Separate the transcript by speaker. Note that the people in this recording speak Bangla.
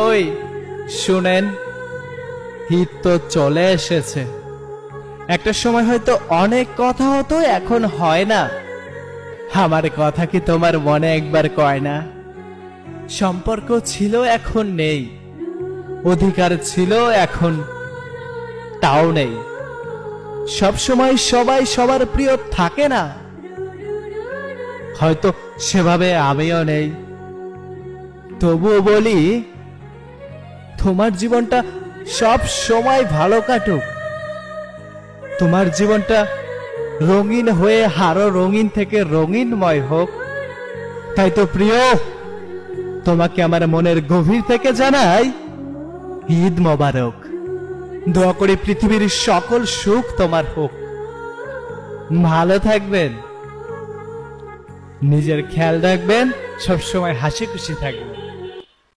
Speaker 1: ওই শুনেন, ঈদ তো চলে এসেছে। একটা সময় হয়তো অনেক কথা হতো, এখন হয় না। আমার কথা কি তোমার মনে একবার কয় না? সম্পর্ক ছিল, এখন নেই। অধিকার ছিল, এখন তাও নেই। সব সময় সবাই সবার প্রিয় থাকে না, হয়তো সেভাবে আমিও নেই। তবুও বলি, তোমার জীবনটা সব সময় ভালো কাটুক। তোমার জীবনটা রঙিন হয়ে আরো রঙিন থেকে রঙিনময় হোক। তাই তো প্রিয়, তোমাকে আমার মনের গভীর থেকে জানাই ঈদ মোবারক। দোয়া করি পৃথিবীর সকল সুখ তোমার হোক। ভালো থাকবেন, নিজের খেয়াল রাখবেন, সবসময় হাসি খুশি থাকবেন।